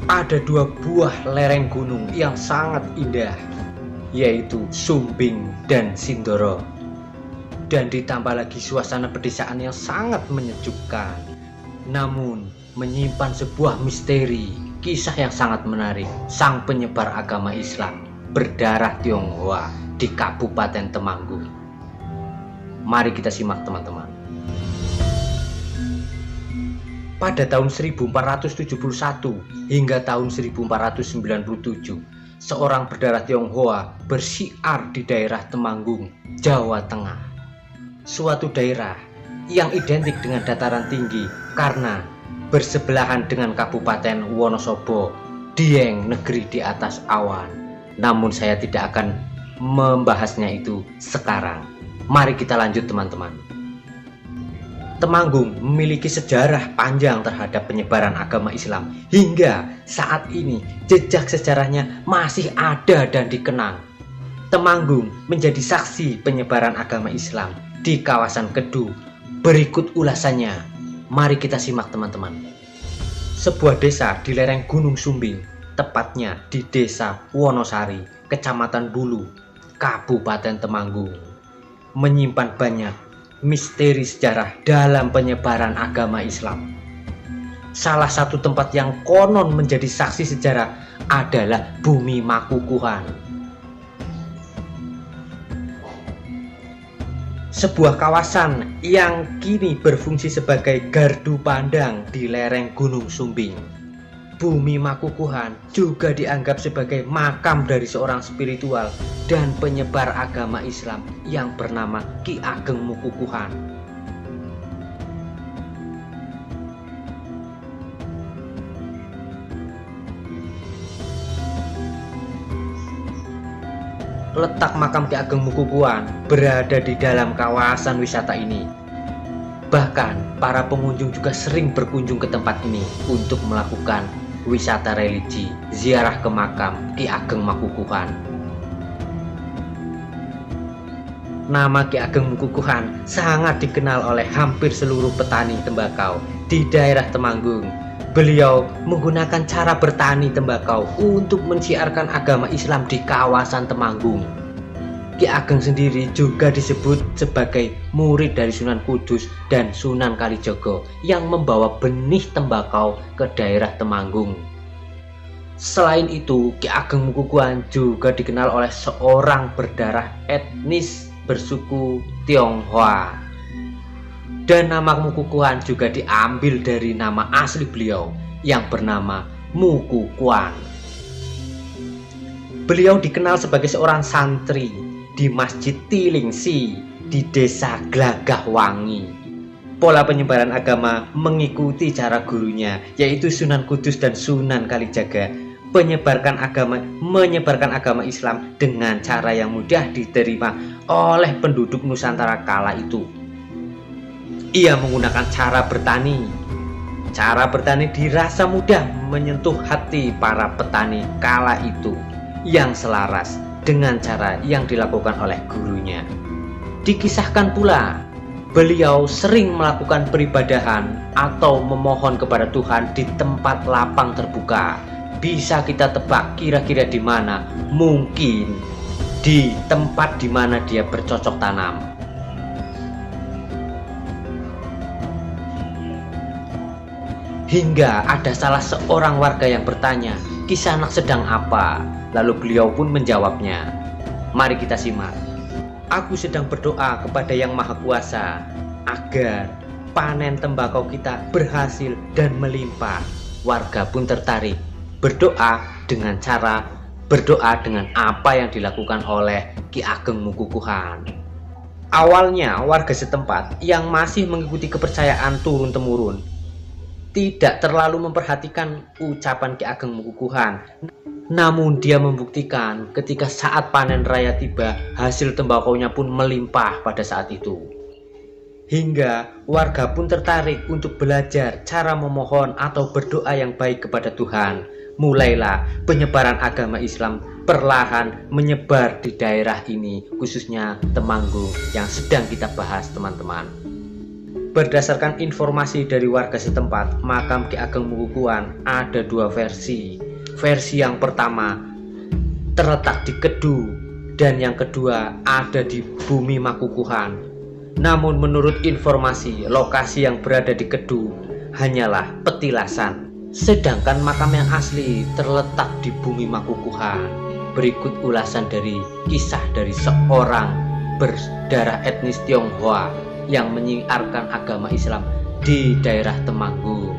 ada dua buah lereng gunung yang sangat indah, yaitu Sumbing dan Sindoro. Dan ditambah lagi suasana pedesaan yang sangat menyejukkan, namun menyimpan sebuah misteri, kisah yang sangat menarik. Sang penyebar agama Islam berdarah Tionghoa di Kabupaten Temanggung. Mari kita simak teman-teman. Pada tahun 1471 hingga tahun 1497, seorang berdarah Tionghoa bersiar di daerah Temanggung, Jawa Tengah. Suatu daerah yang identik dengan dataran tinggi karena bersebelahan dengan Kabupaten Wonosobo, Dieng, negeri di atas awan. Namun saya tidak akan membahasnya itu sekarang. Mari kita lanjut teman-teman. Temanggung memiliki sejarah panjang terhadap penyebaran agama Islam. Hingga saat ini jejak sejarahnya masih ada dan dikenang. Temanggung menjadi saksi penyebaran agama Islam di kawasan Kedu. Berikut ulasannya, mari kita simak teman-teman. Sebuah desa di lereng Gunung Sumbing, tepatnya di Desa Wonosari, Kecamatan Bulu, Kabupaten Temanggung, menyimpan banyak misteri sejarah dalam penyebaran agama Islam. Salah satu tempat yang konon menjadi saksi sejarah adalah Bumi Makukuhan, sebuah kawasan yang kini berfungsi sebagai gardu pandang di lereng Gunung Sumbing. Bumi Makukuhan juga dianggap sebagai makam dari seorang spiritual dan penyebar agama Islam yang bernama Ki Ageng Mukukuhan. Letak makam Ki Ageng Mukukuhan berada di dalam kawasan wisata ini. Bahkan para pengunjung juga sering berkunjung ke tempat ini untuk melakukan wisata religi, ziarah ke makam Ki Ageng Mukukuhan. Nama Ki Ageng Mukukuhan sangat dikenal oleh hampir seluruh petani tembakau di daerah Temanggung. Beliau menggunakan cara bertani tembakau untuk mensiarkan agama Islam di kawasan Temanggung. Ki Ageng sendiri juga disebut sebagai murid dari Sunan Kudus dan Sunan Kalijogo yang membawa benih tembakau ke daerah Temanggung. Selain itu, Ki Ageng Mukukuhan juga dikenal oleh seorang berdarah etnis bersuku Tionghoa. Dan nama Mukukuhan juga diambil dari nama asli beliau yang bernama Mukukuhan. Beliau dikenal sebagai seorang santri di Masjid Tilingsi di Desa Glagahwangi. Pola penyebaran agama mengikuti cara gurunya, yaitu Sunan Kudus dan Sunan Kalijaga. Menyebarkan agama Islam dengan cara yang mudah diterima oleh penduduk Nusantara kala itu. Ia menggunakan cara bertani. Cara bertani dirasa mudah menyentuh hati para petani kala itu yang selaras dengan cara yang dilakukan oleh gurunya. Dikisahkan pula, beliau sering melakukan peribadahan atau memohon kepada Tuhan di tempat lapang terbuka. Bisa kita tebak kira-kira di mana? Mungkin di tempat di mana dia bercocok tanam. Hingga ada salah seorang warga yang bertanya, "Kisanak sedang apa?" Lalu beliau pun menjawabnya. Mari kita simak. "Aku sedang berdoa kepada Yang Maha Kuasa agar panen tembakau kita berhasil dan melimpah." Warga pun tertarik. Berdoa dengan apa yang dilakukan oleh Ki Ageng Mukukuhan. Awalnya warga setempat yang masih mengikuti kepercayaan turun-temurun tidak terlalu memperhatikan ucapan Ki Ageng Mukukuhan. Namun dia membuktikan ketika saat panen raya tiba, hasil tembakaunya pun melimpah pada saat itu. Hingga warga pun tertarik untuk belajar cara memohon atau berdoa yang baik kepada Tuhan. Mulailah penyebaran agama Islam perlahan menyebar di daerah ini, khususnya Temanggung yang sedang kita bahas teman-teman. Berdasarkan informasi dari warga setempat, makam Ki Ageng Mukukuhan ada dua versi. Versi yang pertama terletak di Kedu dan yang kedua ada di Bumi Makukuhan. Namun menurut informasi, lokasi yang berada di Kedu hanyalah petilasan, sedangkan makam yang asli terletak di Bumi Makukuhan. Berikut ulasan dari kisah dari seorang berdarah etnis Tionghoa yang menyiarkan agama Islam di daerah Temanggung.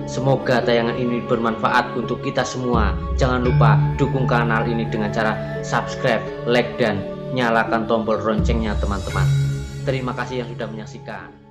Semoga tayangan ini bermanfaat untuk kita semua. Jangan lupa dukung kanal ini dengan cara subscribe, like, dan nyalakan tombol loncengnya teman-teman. Terima kasih yang sudah menyaksikan.